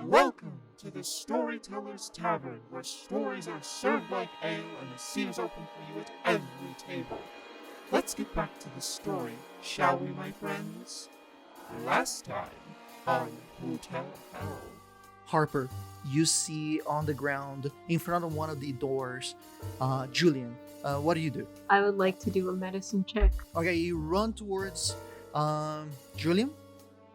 Welcome to the Storyteller's Tavern, where stories are served like ale and the sea is open for you at every table. Let's get back to the story, shall we, my friends? Last time on Hotel Hell. Harper, you see on the ground in front of one of the doors, Julian. What do? I would like to do a medicine check. Okay, you run towards Julian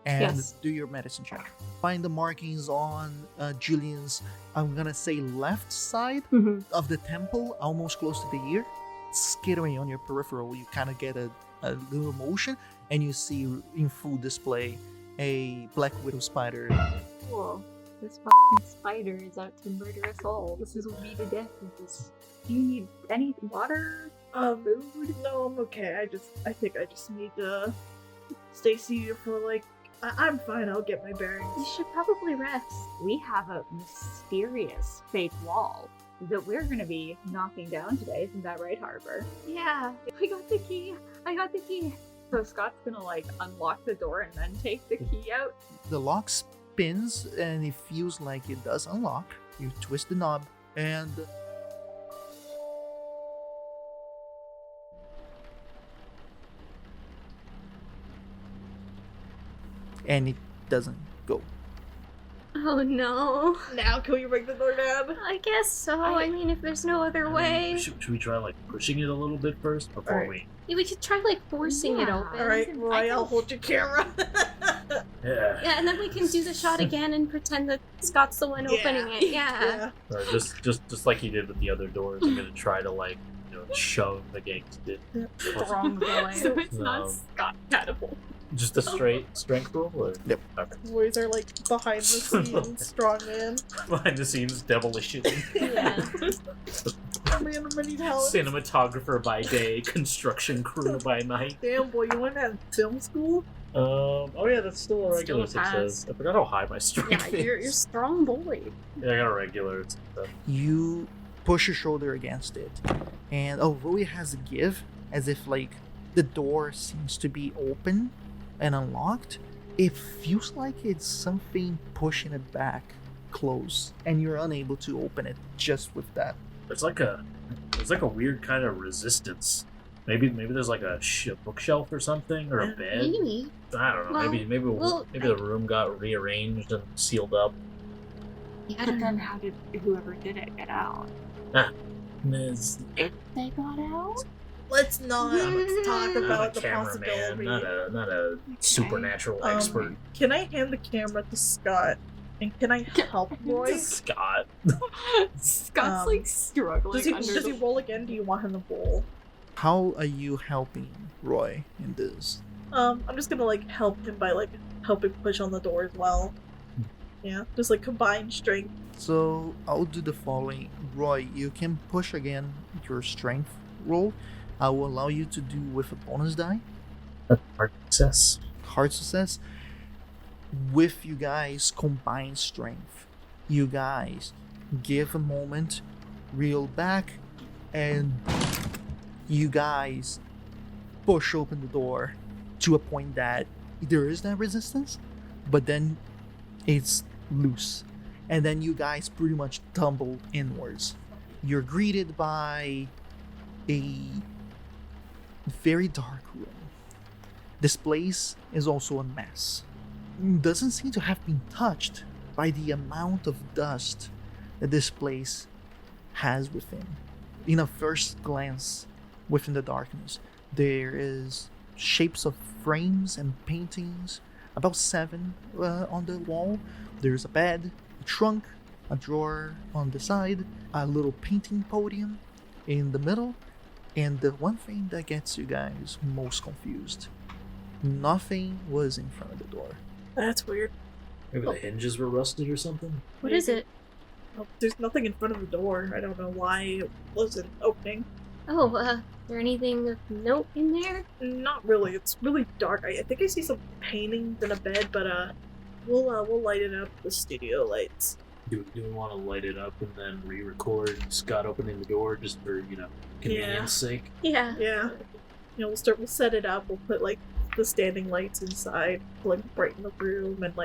and Yes. do your medicine check. Find the markings on Julian's, I'm gonna say left side of the temple, almost close to the ear. Skittering on your peripheral, you kind of get a little motion, and you see in full display a black widow spider. Cool. This fucking spider is out to murder us all. This is me to death with this. Do you need any water? Food? No, I'm okay. I think I just need to stay seated for I'm fine. I'll get my bearings. You should probably rest. We have a mysterious fake wall that we're gonna be knocking down today. Isn't that right, Harper? Yeah. I got the key. So Scott's gonna unlock the door and then take the key out. The lock spins and it feels like it does unlock. You twist the knob and it doesn't go. Oh no. Now, can we break the door down? I guess so. I mean, if there's no other way. Should we try pushing it a little bit first before Alright. Yeah, we could try forcing it Yeah. open. Alright, Roy, I'll hold your camera. Yeah. Yeah, and then we can do the shot again and pretend that Scott's the one opening it. Yeah. Or just like you did with the other doors, I'm gonna try to shove against it. Strong boy. So it's Um, not Scott catapult. Just a straight strength roll? Or? Yep. Okay. Boys are behind the scenes, strong man. Behind the scenes, demolition. Yeah. Oh man, I'm ready to help. Cinematographer by day, construction crew by night. Damn, boy, you went to film school? Oh yeah, that's still a regular Still has. success. I forgot how high my strength Yeah, you're is. strong boy. Yeah, I got a regular success. You push your shoulder against it, and although it has a give, as if the door seems to be open and unlocked, it feels like it's something pushing it back close, and you're unable to open it just with that. There's like a weird kind of resistance. Maybe there's a bookshelf or something, or a bed. Maybe. I don't know. Well, maybe the room got rearranged and sealed up. Yeah, I But don't then know. how did whoever did it get out? Miss, If they got out? Let's not talk I'm a about the cameraman, possibility. not a supernatural expert. Can I hand the camera to Scott? And can I help Roy? Scott. Scott's struggling Does he roll again? Do you want him to roll? How are you helping Roy in this? I'm just gonna help him by helping push on the door as well. Yeah, just combined strength. So I'll do the following. Roy, you can push again your strength roll. I will allow you to do with a bonus die. Hard success. Hard success. With you guys combined strength, you guys give a moment, reel back, and you guys push open the door to a point that there is that resistance, but then it's loose, and then you guys pretty much tumble inwards. You're greeted by a very dark room. This place is also a mess. Doesn't seem to have been touched by the amount of dust that this place has within. In a first glance within the darkness, there is shapes of frames and paintings, about 7 on the wall. There's a bed, a trunk, a drawer on the side, a little painting podium in the middle, and the one thing that gets you guys most confused, nothing was in front of the door. That's weird. Maybe the hinges were rusted or something. What is it? Oh, there's nothing in front of the door. I don't know why it wasn't opening. Oh, is there anything of note in there? Not really. It's really dark. I think I see some paintings in a bed, but we'll light it up with the studio lights. Do we want to light it up and then re-record Scott opening the door just for convenience sake? Yeah. Yeah. We'll set it up. We'll put the standing lights inside, to brighten the room, and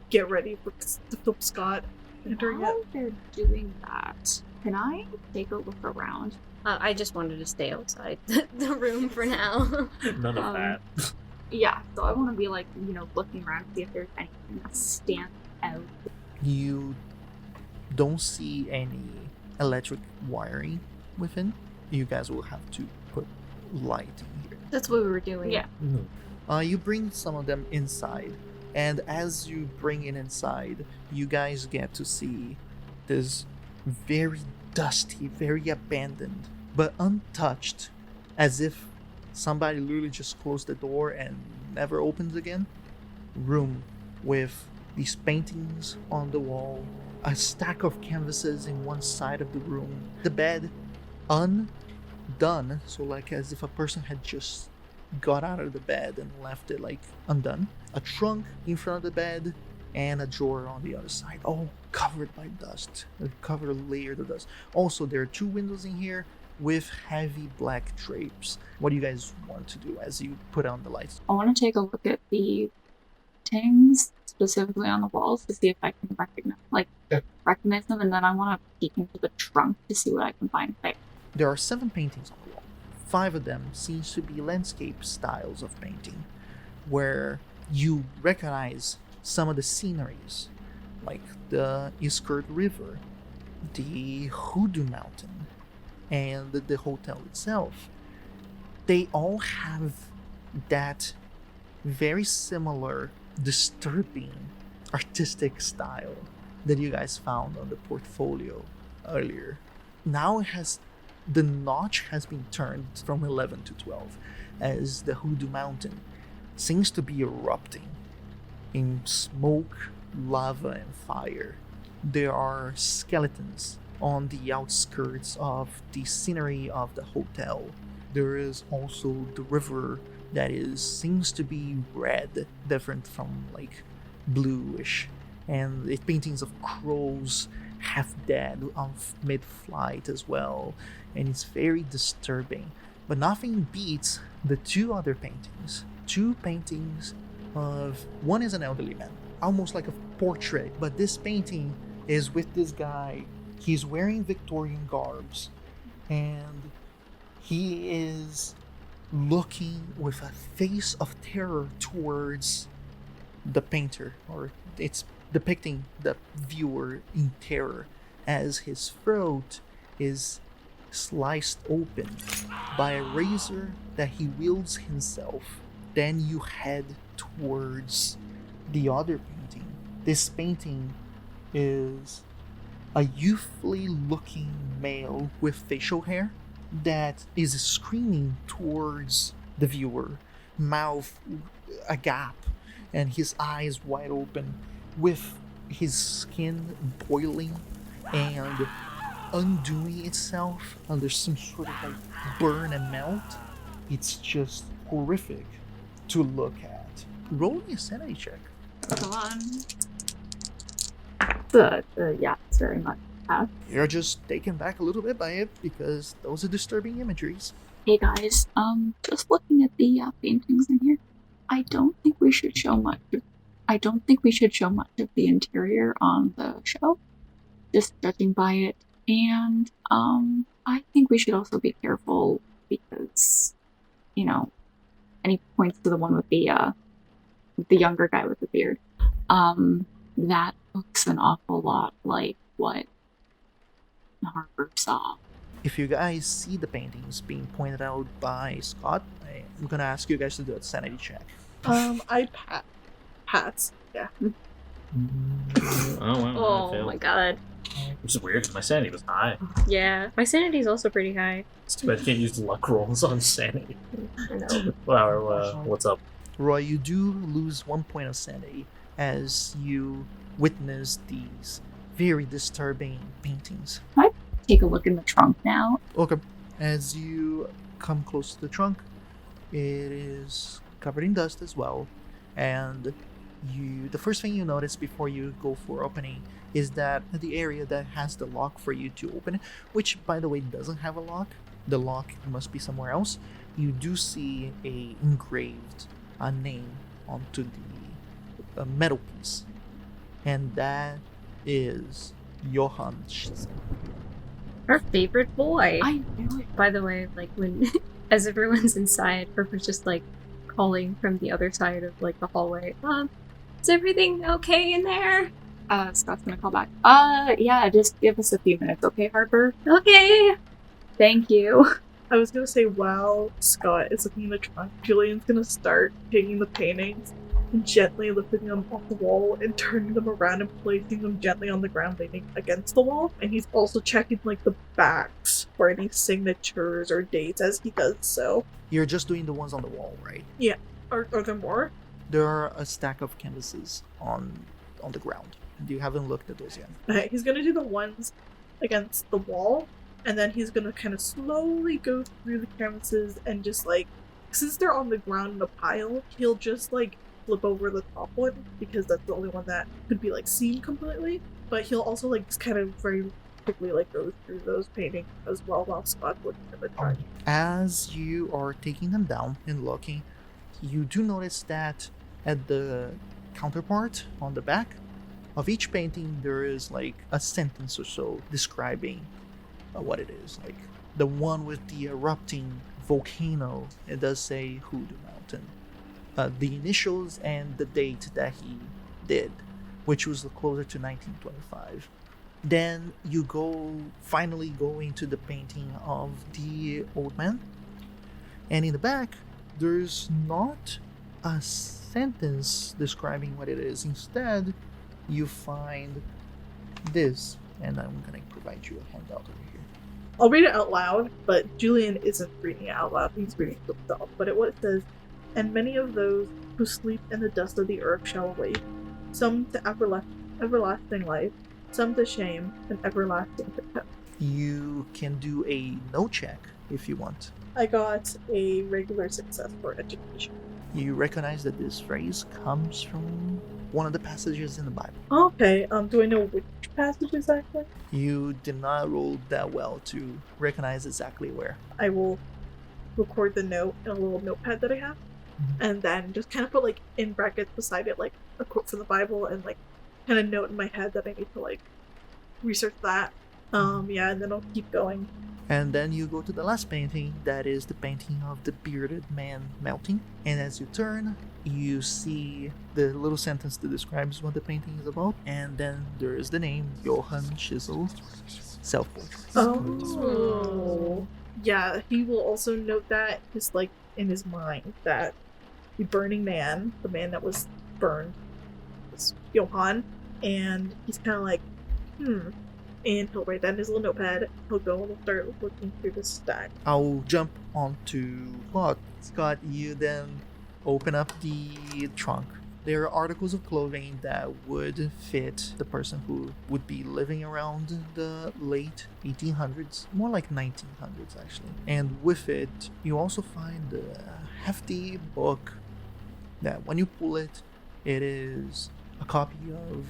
get ready for to film Scott entering While it. they're doing that, can I take a look around? I just wanted to stay outside the room for now. None of that. Yeah, so I want to be like, looking around to see if there's anything that stands out. You don't see any electric wiring within. You guys will have to put light in here. That's what we were doing. Yeah. You bring some of them inside, and as you bring it inside, you guys get to see this very dusty, very abandoned, but untouched, as if somebody literally just closed the door and never opened again, room with these paintings on the wall, a stack of canvases in one side of the room, the bed undone, so like as if a person had just got out of the bed and left it like undone, a trunk in front of the bed, and a drawer on the other side, all covered by dust, layered of dust. Also, there are 2 windows in here with heavy black drapes. What do you guys want to do as you put on the lights? I want to take a look at the paintings, specifically on the walls, to see if I can recognize them, and then I want to peek into the trunk to see what I can find there. There are 7 paintings on the wall. 5 of them seems to be landscape styles of painting, where you recognize some of the sceneries, like the Iskert River, the Hoodoo Mountain, and the hotel itself. They all have that very similar, disturbing artistic style that you guys found on the portfolio earlier. Now the notch has been turned from 11 to 12, as the Hoodoo Mountain seems to be erupting in smoke, lava, and fire. There are skeletons on the outskirts of the scenery of the hotel. There is also the river that seems to be red, different from like bluish, and it paintings of crows half dead of mid-flight as well, and it's very disturbing. But nothing beats the 2 other paintings. 2 paintings of, one is an elderly man, almost like a portrait, but this painting is with this guy. He's wearing Victorian garbs, and he is looking with a face of terror towards the painter, or it's depicting the viewer in terror, as his throat is sliced open by a razor that he wields himself. Then you head towards the other painting. This painting is a youthfully looking male with facial hair that is screaming towards the viewer, mouth agape and his eyes wide open, with his skin boiling and undoing itself under some sort of like burn and melt. It's just horrific to look at. Roll me a sanity check. Come on. Yeah, it's very much that. You're just taken back a little bit by it because those are disturbing imageries. Hey guys, just looking at the paintings in here, I don't think we should show much of the interior on the show, just judging by it. And I think we should also be careful because, and he points to the one with the younger guy with the beard. That looks an awful lot like what Harper saw. If you guys see the paintings being pointed out by Scott, I'm gonna ask you guys to do a sanity check. I pats. Yeah. Oh, wow. I Oh failed. my god. Which is weird because my sanity was high. Yeah, my sanity is also pretty high. It's too bad you can't use the luck rolls on sanity. I know. Wow, what's up? Roy, you do lose 1 point of sanity as you witness these very disturbing paintings. Take a look in the trunk now. Okay. As you come close to the trunk, it is covered in dust as well, and the first thing you notice before you go for opening is that the area that has the lock for you to open it, which by the way doesn't have a lock, the lock must be somewhere else, you do see a engraved name onto the metal piece, and that is Johann. Our favorite boy. I knew it. By the way, like when, as everyone's inside, Harper's just like calling from the other side of like the hallway. Is everything okay in there? Scott's gonna call back. Yeah, just give us a few minutes, okay, Harper? Okay. Thank you. I was gonna say, while Scott is looking in the trunk, Julian's gonna start taking the paintings and gently lifting them off the wall and turning them around and placing them gently on the ground, leaning against the wall. And he's also checking like the backs for any signatures or dates as he does so. You're just doing the ones on the wall, right? Are there more? There are a stack of canvases on the ground. You haven't looked at those yet. Okay, he's gonna do the ones against the wall, and then he's gonna kind of slowly go through the canvases and just like, since they're on the ground in a pile, he'll just like flip over the top one because that's the only one that could be like seen completely. But he'll also like just kind of very quickly like go through those paintings as well while Scott's looking at the chart. As you are taking them down and looking, you do notice that at the counterpart on the back of each painting there is like a sentence or so describing what it is. Like the one with the erupting volcano, it does say Hood Mountain, the initials and the date that he did, which was closer to 1925. Then you finally go into the painting of the old man, and in the back there's not a sentence describing what it is. Instead, you find this, and I'm gonna provide you a handout over here. I'll read it out loud, but Julian isn't reading it out loud. He's reading it himself. But what it says, and many of those who sleep in the dust of the earth shall awake, some to everlasting life, some to shame, and everlasting contempt. You can do a note check if you want. I got a regular success for education. You recognize that this phrase comes from one of the passages in the Bible. Okay, do I know which passage exactly? You did not roll that well to recognize exactly where. I will record the note in a little notepad that I have, and then just kind of put like in brackets beside it like a quote from the Bible, and like kind of note in my head that I need to like research that. Yeah, and then I'll keep going. And then you go to the last painting, that is the painting of the bearded man melting. And as you turn, you see the little sentence that describes what the painting is about. And then there is the name, Johann Schissel, self-portrait. Oh. Yeah, he will also note that just like in his mind that the burning man, the man that was burned, was Johann. And he's kind of like, and he'll write that in his little notepad. He'll go and start looking through the stack. I'll jump onto Scott. Scott, you then open up the trunk. There are articles of clothing that would fit the person who would be living around the late 1800s, more like 1900s actually. And with it, you also find a hefty book that when you pull it, it is a copy of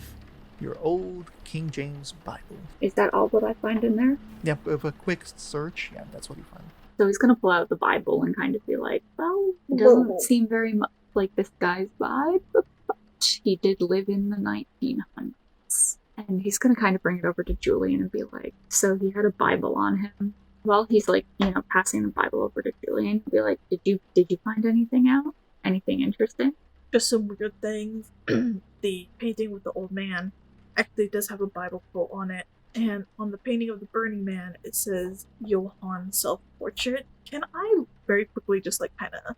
your old King James Bible. Is that all that I find in there? Yep, with a quick search, yeah, that's what you find. So he's gonna pull out the Bible and kind of be like, well, it doesn't seem very much like this guy's vibe, but he did live in the 1900s. And he's gonna kind of bring it over to Julian and be like, so he had a Bible on him. Well, he's like, passing the Bible over to Julian. He'll be like, did you find anything out? Anything interesting? Just some weird things. The painting with the old man actually does have a Bible quote on it. And on the painting of the burning man, it says, Johann self-portrait. Can I very quickly just like kind of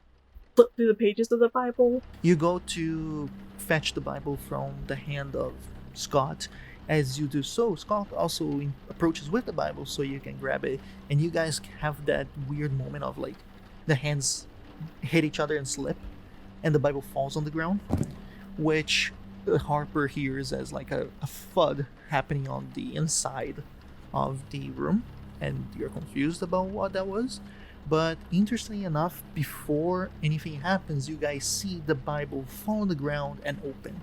flip through the pages of the Bible? You go to fetch the Bible from the hand of Scott. As you do so, Scott also approaches with the Bible so you can grab it. And you guys have that weird moment of like the hands hit each other and slip. And the Bible falls on the ground, which Harper hears as like a thud happening on the inside of the room, and you're confused about what that was. But interestingly enough, before anything happens, you guys see the Bible fall on the ground and open.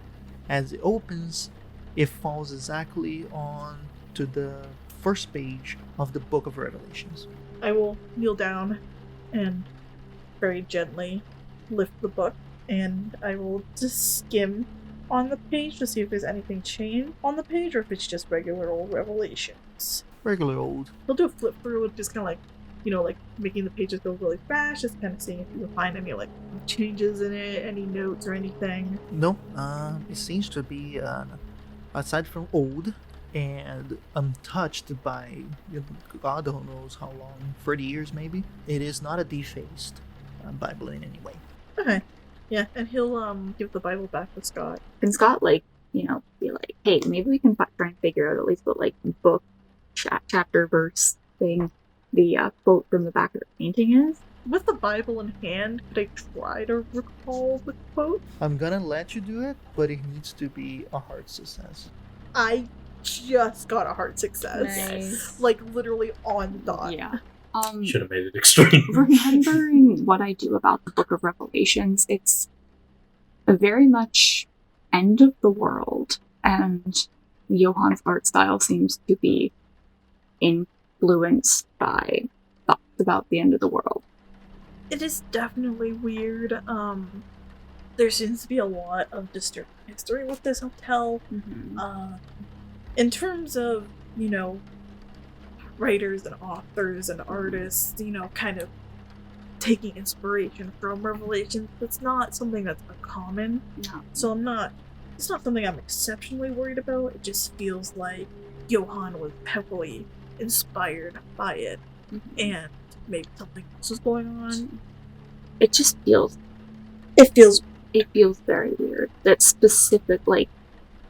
As it opens, it falls exactly on to the first page of the book of Revelations. I will kneel down and very gently lift the book, and I will just skim on the page to see if there's anything changed on the page or if it's just regular old Revelations. Regular old. He'll do a flip through, just kind of like, like making the pages go really fast, just kind of seeing if you can find any like changes in it, any notes or anything. No, it seems to be, aside from old and untouched by God knows how long, 30 years maybe, it is not a defaced Bible in any way. Okay. Yeah, and he'll give the Bible back to Scott. And Scott, like, be like, hey, maybe we can try and figure out at least what, like, book, chapter, verse thing the quote from the back of the painting is. With the Bible in hand, could I try to recall the quote? I'm gonna let you do it, but it needs to be a hard success. I just got a hard success. Nice. Like, literally on the dot. Yeah. Should have made it extreme. Remembering what I do about the Book of Revelations, it's a very much end of the world, and Johann's art style seems to be influenced by thoughts about the end of the world. It is definitely weird. There seems to be a lot of disturbing history with this hotel. Mm-hmm. In terms of, writers and authors and artists, kind of taking inspiration from Revelations, it's not something that's uncommon. No. So it's not something I'm exceptionally worried about. It just feels like Johann was heavily inspired by it, and maybe something else is going on. It just feels very weird. That specific, like,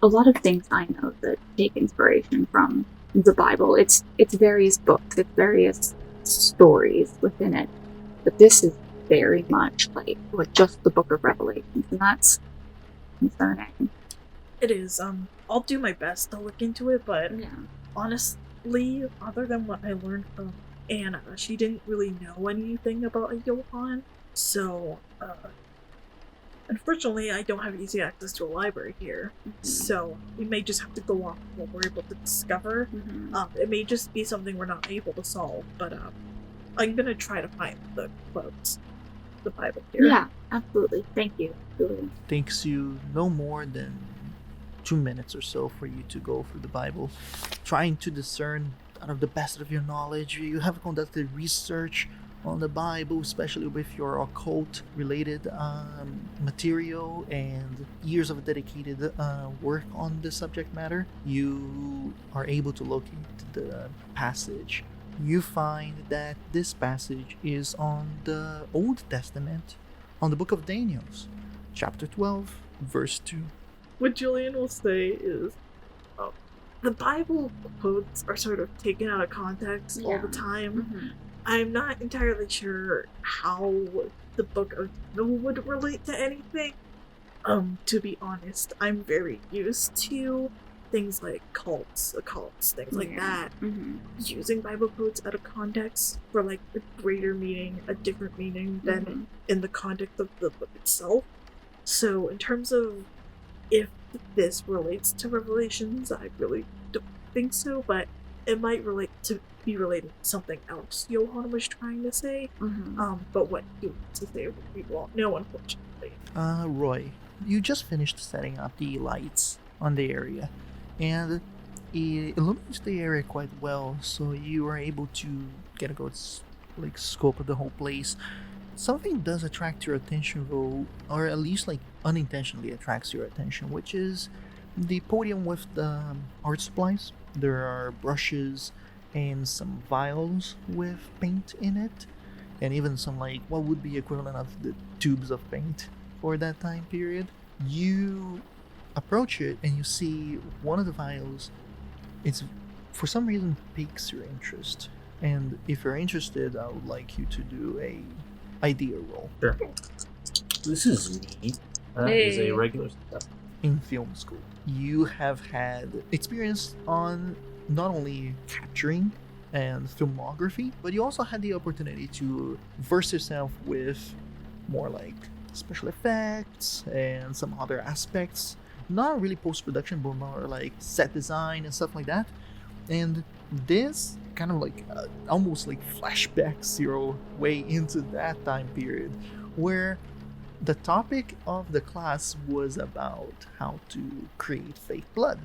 a lot of things I know that take inspiration from the Bible. It's various books, it's various stories within it. But this is very much like just the Book of Revelations, and that's concerning. It is. I'll do my best to look into it, but Yeah. honestly, other than what I learned from Anna, she didn't really know anything about a Johann. So, unfortunately, I don't have easy access to a library here. So, we may just have to go off what we're able to discover. It may just be something we're not able to solve, but I'm gonna try to find the quotes, the Bible here. Yeah, absolutely. Thank you. Julian. Takes you no more than 2 minutes or so for you to go through the Bible, trying to discern out of the best of your knowledge. You have conducted research on the Bible, especially with your occult related material and years of dedicated work on the subject matter. You are able to locate the passage. You find that this passage is on the Old Testament, on the book of Daniel, chapter 12, verse 2. What Julian will say is, the Bible quotes are sort of taken out of context all the time. I'm not entirely sure how the Book of Daniel would relate to anything. To be honest, I'm very used to things like cults, occults, things like that. Using Bible quotes out of context for like a greater meaning, a different meaning than in the context of the book itself. So in terms of if this relates to Revelations, I really don't think so, but it might be related to something else Johann was trying to say. But what he wants to say, we won't know, unfortunately. Roy, you just finished setting up the lights on the area, and it illuminates the area quite well, so you are able to get a good scope of the whole place. Something does attract your attention though, or at least unintentionally attracts your attention, which is the podium with the art supplies. There are brushes and some vials with paint in it, and even some what would be equivalent of the tubes of paint for that time period. You approach it and you see one of the vials. It's for some reason piques your interest, and if you're interested, I would like you to do a idea roll. Sure. This is neat. Is a regular stuff. In film school, you have had experience on not only capturing and filmography, but you also had the opportunity to verse yourself with more special effects and some other aspects, not really post-production, but more set design and stuff like that. And this kind of almost flashbacks your way into that time period, where The topic of the class was about how to create fake blood.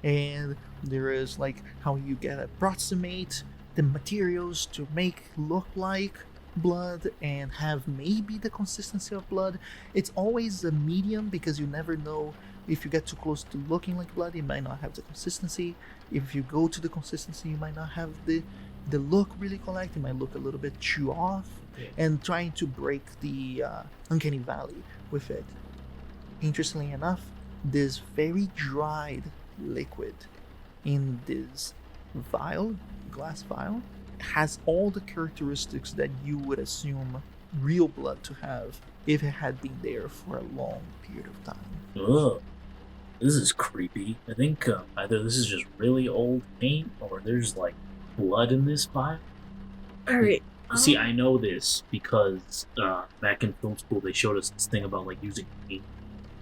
And there is like how you get approximate the materials to make look like blood and have maybe the consistency of blood. It's always a medium because you never know if you get too close to looking like blood, it might not have the consistency. If you go to the consistency, you might not have the look really correct. It might look a little bit too off. And trying to break the uncanny valley with it. Interestingly enough, this very dried liquid in this vial, glass vial, has all the characteristics that you would assume real blood to have if it had been there for a long period of time. Ugh. This is creepy. I think either this is just really old paint or there's like blood in this vial. Alright. See, I know this because back in film school they showed us this thing about like using paint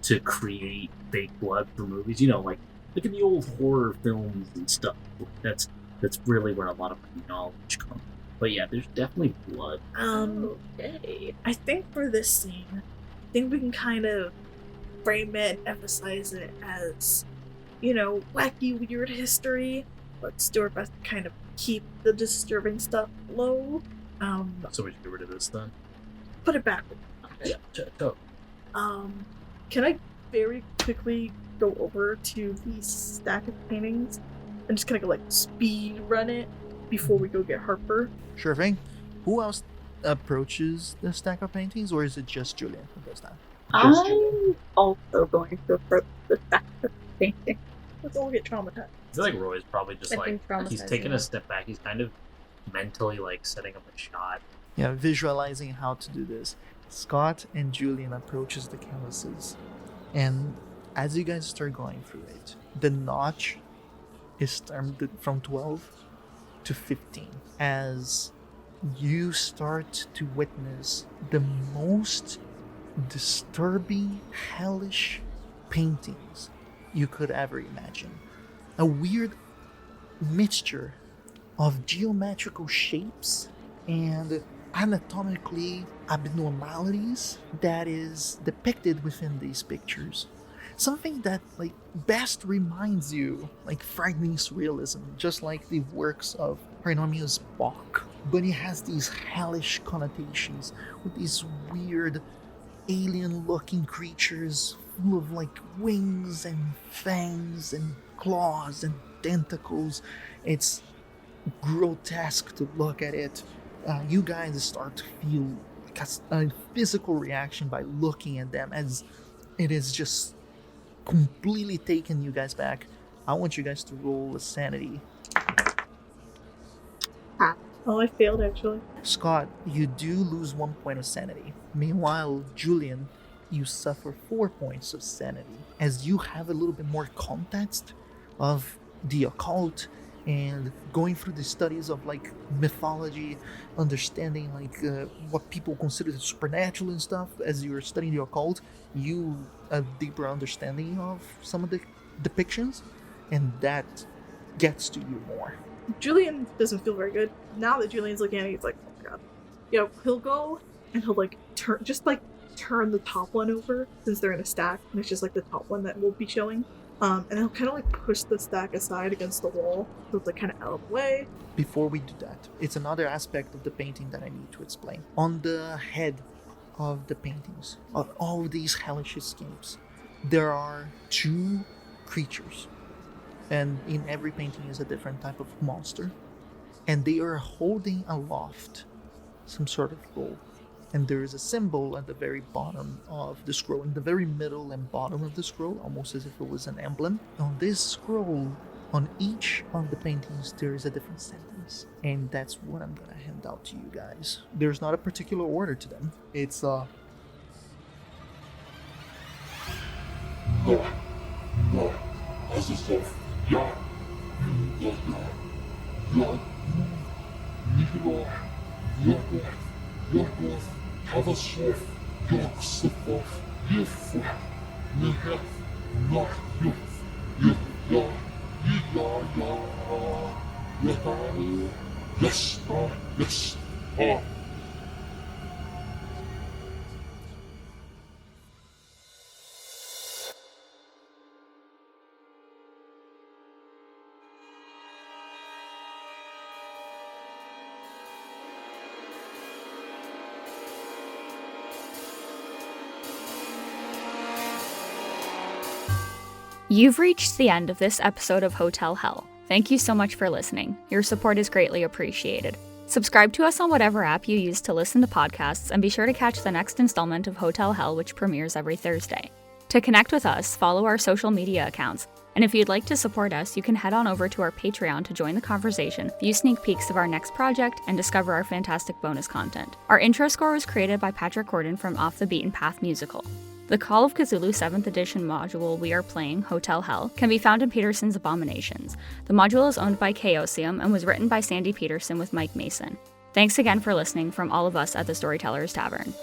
to create fake blood for movies. You know, like look at the old horror films and stuff. That's really where a lot of my knowledge comes. But yeah, there's definitely blood. Okay. I think for this scene, I think we can kind of frame it and emphasize it as, wacky, weird history. Let's do our best to kind of keep the disturbing stuff low. So we should get rid of this then? Put it back. Yeah, go. Can I very quickly go over to the stack of paintings and just kind of speed run it before we go get Harper? Sure thing. Who else approaches the stack of paintings, or is it just Julian who does that? I'm also going to approach the stack of paintings. Let's all get traumatized. I feel like Roy's probably just I think he's traumatizing taking a it. step back. He's kind of mentally setting up a shot. Yeah, visualizing how to do this. Scott and Julian approaches the canvases, and as you guys start going through it, the notch is turned from 12 to 15 as you start to witness the most disturbing, hellish paintings you could ever imagine. A weird mixture of geometrical shapes and anatomically abnormalities that is depicted within these pictures. Something that best reminds you frightening surrealism, just like the works of Hieronymus Bock. But it has these hellish connotations with these weird alien-looking creatures full of wings and fangs and claws and tentacles. It's grotesque to look at it. You guys start to feel a physical reaction by looking at them, as it is just completely taking you guys back. I want you guys to roll a sanity. Oh, I failed actually. Scott, you do lose 1 point of sanity. Meanwhile, Julian, you suffer 4 points of sanity, as you have a little bit more context of the occult and going through the studies of mythology, understanding what people consider the supernatural and stuff. As you're studying the occult, you a deeper understanding of some of the depictions, and that gets to you more. Julian doesn't feel very good. Now that Julian's looking at it, he's like, oh my god. He'll go and he'll turn the top one over, since they're in a stack, and it's just the top one that will be showing. And he'll kind of push the stack aside against the wall, so it's kind of out of the way. Before we do that, it's another aspect of the painting that I need to explain. On the head of the paintings, of all these hellish escapes, there are 2 creatures. And in every painting is a different type of monster. And they are holding aloft some sort of bowl. And there is a symbol at the very bottom of the scroll, in the very middle and bottom of the scroll, almost as if it was an emblem. On this scroll, on each of the paintings, there is a different sentence. And that's what I'm gonna hand out to you guys. There's not a particular order to them. It's No. Das ist auf Ja. Ja. Ja. Nihila. Ja. Ja. Avasov. Yoksopov. Yifo. Nihef. Nachyuf. Yifya. Yaya. Yahari. Yesta. Yesta. You've reached the end of this episode of Hotel Hell. Thank you so much for listening. Your support is greatly appreciated. Subscribe to us on whatever app you use to listen to podcasts, and be sure to catch the next installment of Hotel Hell, which premieres every Thursday. To connect with us, follow our social media accounts, and if you'd like to support us, you can head on over to our Patreon to join the conversation, view sneak peeks of our next project, and discover our fantastic bonus content. Our intro score was created by Patrick Gordon from Off the Beaten Path Musical. The Call of Cthulhu 7th edition module we are playing, Hotel Hell, can be found in Petersen's Abominations. The module is owned by Chaosium and was written by Sandy Petersen with Mike Mason. Thanks again for listening from all of us at the Storyteller's Tavern.